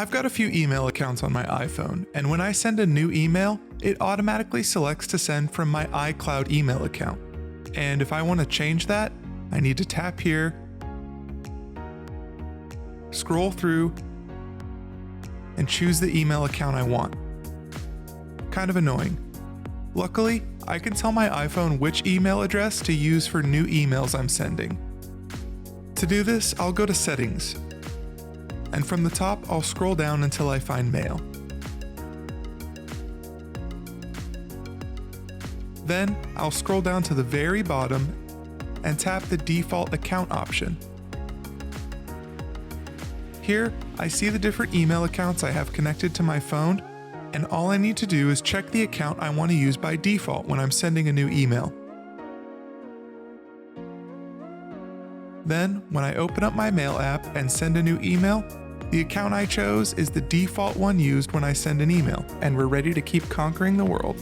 I've got a few email accounts on my iPhone, and when I send a new email, it automatically selects to send from my iCloud email account. And if I want to change that, I need to tap here, scroll through, and choose the email account I want. Kind of annoying. Luckily, I can tell my iPhone which email address to use for new emails I'm sending. To do this, I'll go to Settings, and from the top, I'll scroll down until I find Mail. Then, I'll scroll down to the very bottom and tap the Default Account option. Here, I see the different email accounts I have connected to my phone, and all I need to do is check the account I want to use by default when I'm sending a new email. Then, when I open up my Mail app and send a new email, the account I chose is the default one used when I send an email, and we're ready to keep conquering the world.